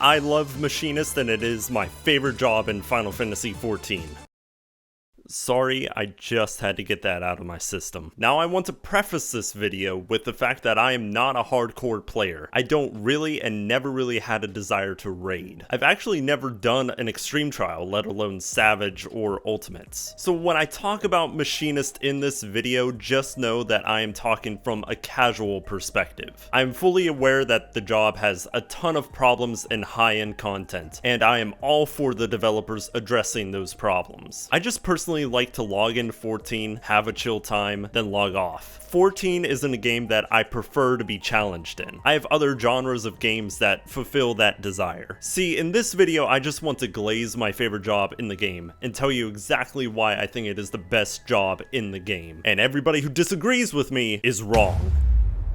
I love Machinist and it is my favorite job in Final Fantasy XIV. Sorry, I just had to get that out of my system. Now I want to preface this video with the fact that I am not a hardcore player. I don't really and never really had a desire to raid. I've actually never done an extreme trial, let alone Savage or Ultimates. So when I talk about Machinist in this video, just know that I am talking from a casual perspective. I'm fully aware that the job has a ton of problems and high-end content, and I am all for the developers addressing those problems. I just personally like to log into 14, have a chill time, then log off. 14 isn't a game that I prefer to be challenged in. I have other genres of games that fulfill that desire. See, in this video, I just want to glaze my favorite job in the game and tell you exactly why I think it is the best job in the game. And everybody who disagrees with me is wrong.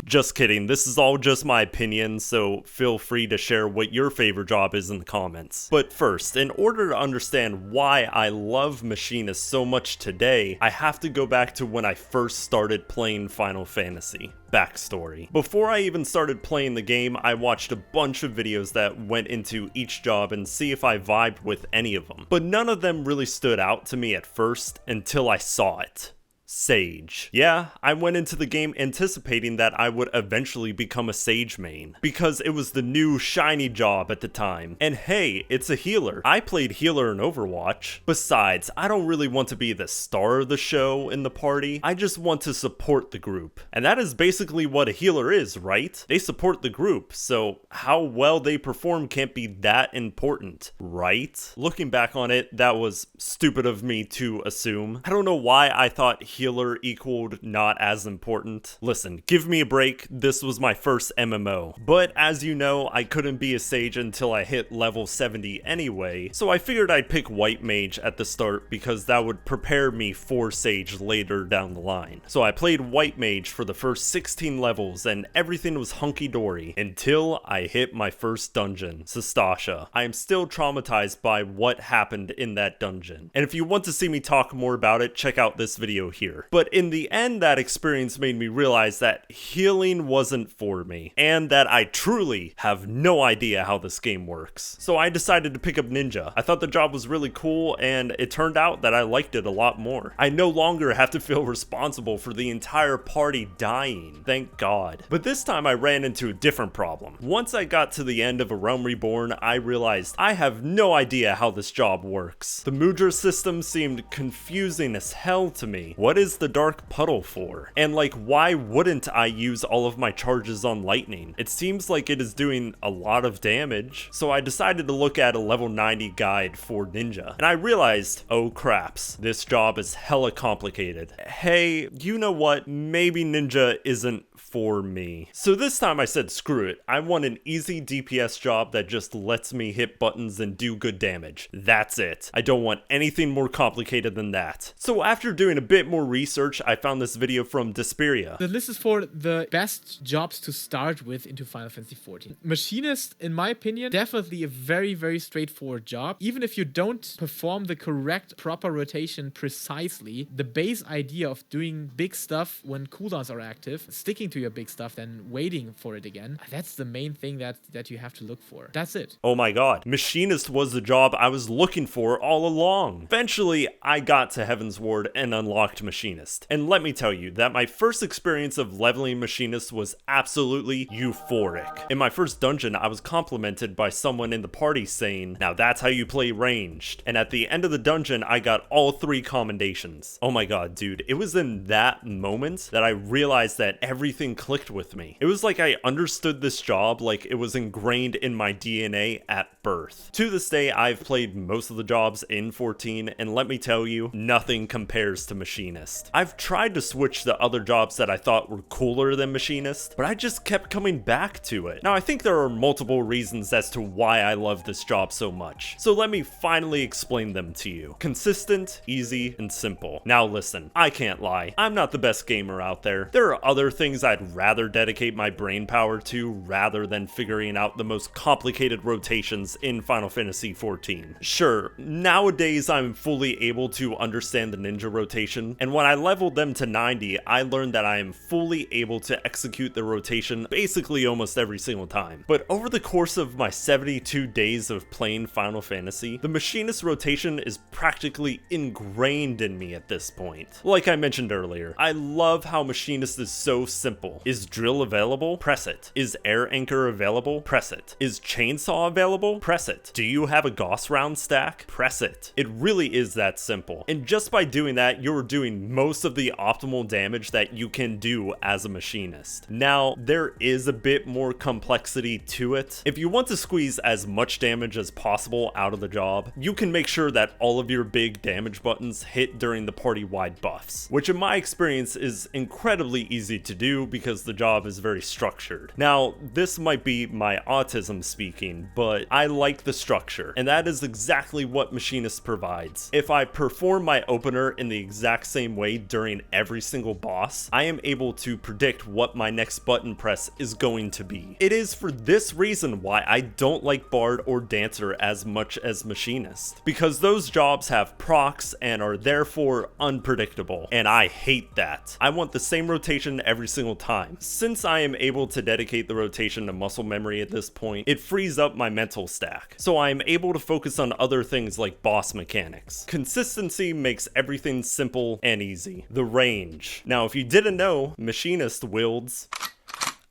Just kidding, this is all just my opinion, so feel free to share what your favorite job is in the comments. But first, in order to understand why I love Machinist so much today, I have to go back to when I first started playing Final Fantasy. Backstory. Before I even started playing the game, I watched a bunch of videos that went into each job and see if I vibed with any of them. But none of them really stood out to me at first until I saw it. Sage. Yeah, I went into the game anticipating that I would eventually become a Sage main, because it was the new shiny job at the time. And hey, it's a healer. I played healer in Overwatch. Besides, I don't really want to be the star of the show in the party. I just want to support the group. And that is basically what a healer is, right? They support the group, so how well they perform can't be that important, right? Looking back on it, that was stupid of me to assume. I don't know why I thought healer equaled not as important. Listen, give me a break, this was my first MMO. But as you know, I couldn't be a Sage until I hit level 70 anyway, so I figured I'd pick White Mage at the start because that would prepare me for Sage later down the line. So I played White Mage for the first 16 levels and everything was hunky-dory until I hit my first dungeon, Sastasha. I am still traumatized by what happened in that dungeon. And if you want to see me talk more about it, check out this video here. But in the end, that experience made me realize that healing wasn't for me, and that I truly have no idea how this game works. So I decided to pick up Ninja. I thought the job was really cool, and it turned out that I liked it a lot more. I no longer have to feel responsible for the entire party dying, thank God. But this time I ran into a different problem. Once I got to the end of A Realm Reborn, I realized I have no idea how this job works. The Mudra system seemed confusing as hell to me. What is the dark puddle for? And like, why wouldn't I use all of my charges on lightning? It seems like it is doing a lot of damage. So I decided to look at a level 90 guide for Ninja. And I realized, oh craps, this job is hella complicated. Hey, you know what? Maybe Ninja isn't for me. So this time I said screw it. I want an easy DPS job that just lets me hit buttons and do good damage. That's it. I don't want anything more complicated than that. So after doing a bit more research, I found this video from Desperia. The list is for the best jobs to start with into Final Fantasy XIV. Machinist, in my opinion, definitely a very straightforward job. Even if you don't perform the correct proper rotation precisely, the base idea of doing big stuff when cooldowns are active, sticking to your big stuff, then waiting for it again, that's the main thing that you have to look for. That's it. Oh my god, Machinist was the job I was looking for all along. Eventually, I got to Heaven's Ward and unlocked Machinist. And let me tell you that my first experience of leveling Machinist was absolutely euphoric. In my first dungeon, I was complimented by someone in the party saying, "Now that's how you play ranged." And at the end of the dungeon, I got all 3 commendations. Oh my god, dude, it was in that moment that I realized that everything clicked with me. It was like I understood this job like it was ingrained in my DNA at birth. To this day, I've played most of the jobs in 14, and let me tell you, nothing compares to Machinist. I've tried to switch to other jobs that I thought were cooler than Machinist, but I just kept coming back to it. Now, I think there are multiple reasons as to why I love this job so much, so let me finally explain them to you. Consistent, easy, and simple. Now listen, I can't lie, I'm not the best gamer out there. There are other things I'd rather dedicate my brain power to rather than figuring out the most complicated rotations was in Final Fantasy XIV. Sure, nowadays I'm fully able to understand the ninja rotation, and when I leveled them to 90, I learned that I am fully able to execute the rotation basically almost every single time. But over the course of my 72 days of playing Final Fantasy, the Machinist rotation is practically ingrained in me at this point. Like I mentioned earlier, I love how Machinist is so simple. Is drill available? Press it. Is air anchor available? Press it. Is chainsaw available? Press it. Do you have a Gauss round stack? Press it. It really is that simple. And just by doing that, you're doing most of the optimal damage that you can do as a Machinist. Now, there is a bit more complexity to it. If you want to squeeze as much damage as possible out of the job, you can make sure that all of your big damage buttons hit during the party-wide buffs, which in my experience is incredibly easy to do because the job is very structured. Now, this might be my autism speaking, but I like the structure, and that is exactly what Machinist provides. If I perform my opener in the exact same way during every single boss, I am able to predict what my next button press is going to be. It is for this reason why I don't like Bard or Dancer as much as Machinist, because those jobs have procs and are therefore unpredictable, and I hate that. I want the same rotation every single time. Since I am able to dedicate the rotation to muscle memory at this point, it frees up my mental stack, so I am able to focus on other things like boss mechanics. Consistency makes everything simple and easy. The range. Now, if you didn't know, Machinist wields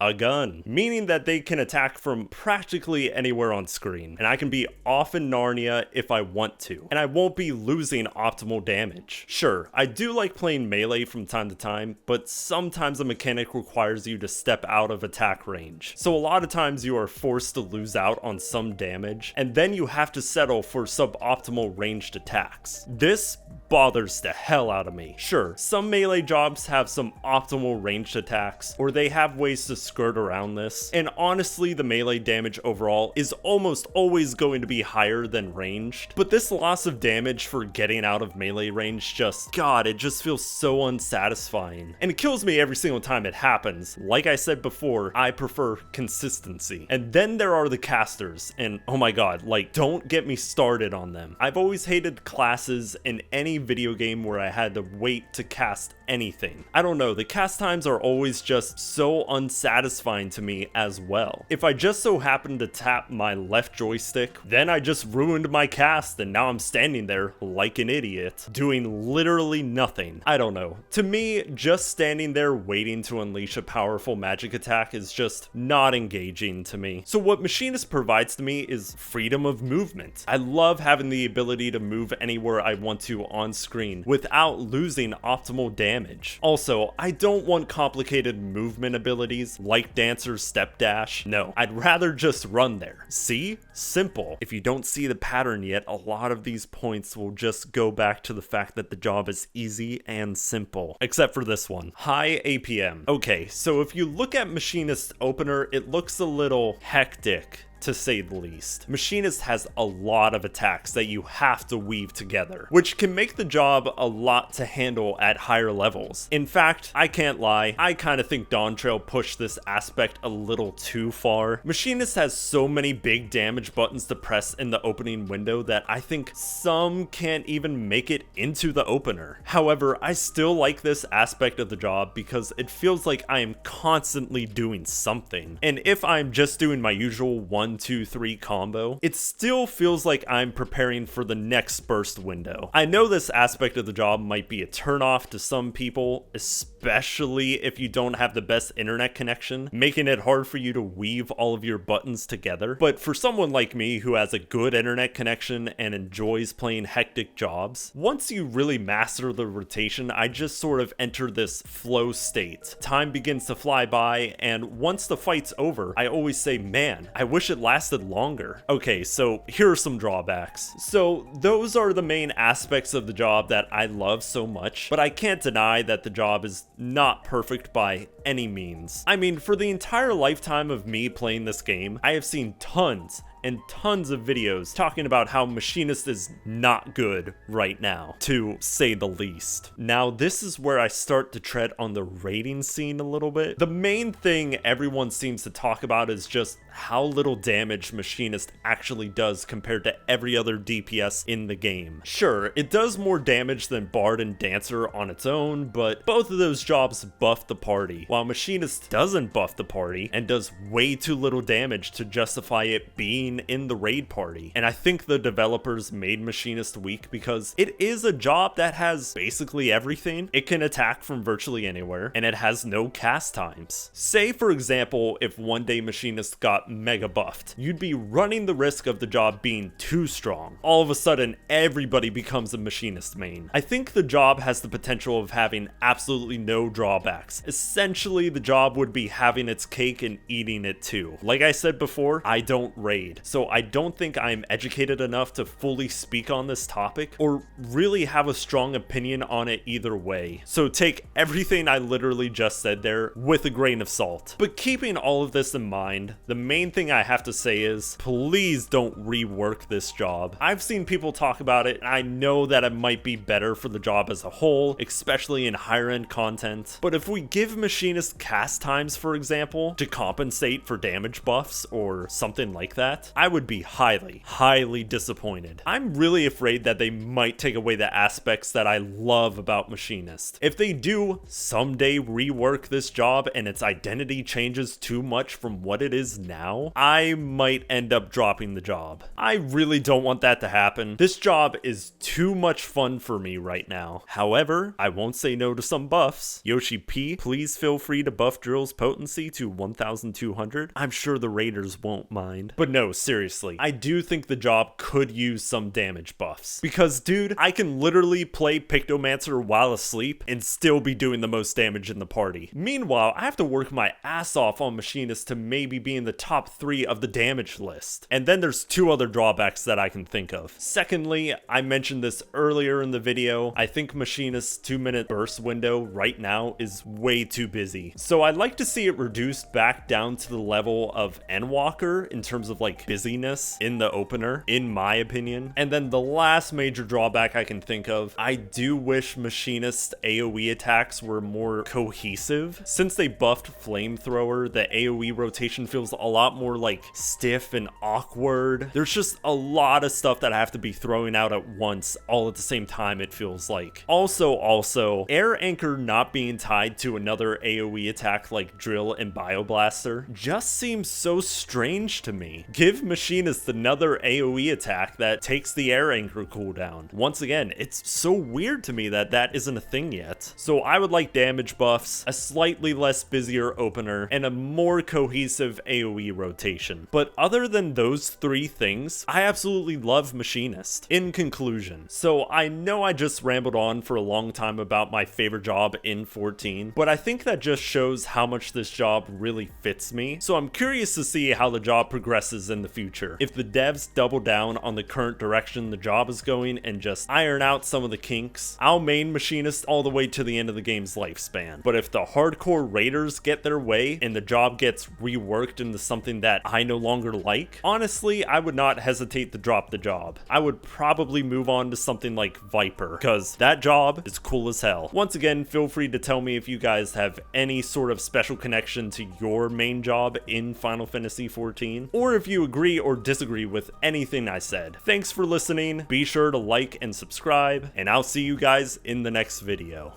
a gun, meaning that they can attack from practically anywhere on screen, and I can be off in Narnia if I want to, and I won't be losing optimal damage. Sure, I do like playing melee from time to time, but sometimes a mechanic requires you to step out of attack range, so a lot of times you are forced to lose out on some damage, and then you have to settle for suboptimal ranged attacks. This bothers the hell out of me. Sure, some melee jobs have some optimal ranged attacks, or they have ways to skirt around this, and honestly the melee damage overall is almost always going to be higher than ranged, but this loss of damage for getting out of melee range it just feels so unsatisfying, and it kills me every single time it happens. Like I said before, I prefer consistency. And then there are the casters, and oh my god, like, don't get me started on them. I've always hated classes in any video game where I had to wait to cast anything. I don't know, the cast times are always just so unsatisfying to me as well. If I just so happen to tap my left joystick, then I just ruined my cast and now I'm standing there like an idiot, doing literally nothing. I don't know. To me, just standing there waiting to unleash a powerful magic attack is just not engaging to me. So what Machinist provides to me is freedom of movement. I love having the ability to move anywhere I want to on screen without losing optimal damage. Also, I don't want complicated movement abilities like Dancer's step dash. No, I'd rather just run there. See? Simple. If you don't see the pattern yet, a lot of these points will just go back to the fact that the job is easy and simple. Except for this one. High APM. Okay, so if you look at Machinist opener, it looks a little hectic, to say the least. Machinist has a lot of attacks that you have to weave together, which can make the job a lot to handle at higher levels. In fact, I can't lie, I kind of think Dawn Trail pushed this aspect a little too far. Machinist has so many big damage buttons to press in the opening window that I think some can't even make it into the opener. However, I still like this aspect of the job because it feels like I am constantly doing something. And if I'm just doing my usual 1, 2, 3 combo, it still feels like I'm preparing for the next burst window. I know this aspect of the job might be a turnoff to some people, especially if you don't have the best internet connection, making it hard for you to weave all of your buttons together. But for someone like me who has a good internet connection and enjoys playing hectic jobs, once you really master the rotation, I just sort of enter this flow state. Time begins to fly by, and once the fight's over, I always say, man, I wish it lasted longer. Okay, so here are some drawbacks. So those are the main aspects of the job that I love so much, but I can't deny that the job is not perfect by any means. I mean, for the entire lifetime of me playing this game, I have seen tons and tons of videos talking about how Machinist is not good right now, to say the least. Now, this is where I start to tread on the rating scene a little bit. The main thing everyone seems to talk about is just how little damage Machinist actually does compared to every other DPS in the game. Sure, it does more damage than Bard and Dancer on its own, but both of those jobs buff the party, while Machinist doesn't buff the party and does way too little damage to justify it being in the raid party. And I think the developers made Machinist weak because it is a job that has basically everything. It can attack from virtually anywhere, and it has no cast times. Say, for example, if one day Machinist got mega buffed, you'd be running the risk of the job being too strong. All of a sudden, everybody becomes a Machinist main. I think the job has the potential of having absolutely no drawbacks. Essentially, the job would be having its cake and eating it too. Like I said before, I don't raid, so I don't think I'm educated enough to fully speak on this topic or really have a strong opinion on it either way. So take everything I literally just said there with a grain of salt. But keeping all of this in mind, the main thing I have to say is, please don't rework this job. I've seen people talk about it, and I know that it might be better for the job as a whole, especially in higher end content. But if we give Machinist cast times, for example, to compensate for damage buffs or something like that, I would be highly disappointed. I'm really afraid that they might take away the aspects that I love about Machinist. If they do someday rework this job and its identity changes too much from what it is now, I might end up dropping the job. I really don't want that to happen. This job is too much fun for me right now. However, I won't say no to some buffs. Yoshi P, please feel free to buff Drill's potency to 1200. I'm sure the raiders won't mind. But no, seriously, I do think the job could use some damage buffs. Because dude, I can literally play Pictomancer while asleep and still be doing the most damage in the party. Meanwhile, I have to work my ass off on Machinist to maybe be in the top 3 of the damage list. And then there's 2 other drawbacks that I can think of. Secondly, I mentioned this earlier in the video, I think Machinist's 2-minute burst window right now is way too busy. So I'd like to see it reduced back down to the level of Endwalker in terms of like busyness in the opener, in my opinion. And then the last major drawback I can think of, I do wish Machinist AoE attacks were more cohesive. Since they buffed Flamethrower, the AoE rotation feels a lot more like stiff and awkward. There's just a lot of stuff that I have to be throwing out at once, all at the same time, it feels like. Also, Air Anchor not being tied to another AoE attack like Drill and Bioblaster just seems so strange to me. Give Machinist another AoE attack that takes the Air Anchor cooldown. Once again, it's so weird to me that that isn't a thing yet. So I would like damage buffs, a slightly less busier opener, and a more cohesive AoE rotation. But other than those 3 things, I absolutely love Machinist. In conclusion, so I know I just rambled on for a long time about my favorite job in 14, but I think that just shows how much this job really fits me. So I'm curious to see how the job progresses in the future. If the devs double down on the current direction the job is going and just iron out some of the kinks, I'll main Machinist all the way to the end of the game's lifespan. But if the hardcore raiders get their way and the job gets reworked into something that I no longer like, honestly, I would not hesitate to drop the job. I would probably move on to something like Viper, because that job is cool as hell. Once again, feel free to tell me if you guys have any sort of special connection to your main job in Final Fantasy XIV, or if you agree or disagree with anything I said. Thanks for listening, be sure to like and subscribe, and I'll see you guys in the next video.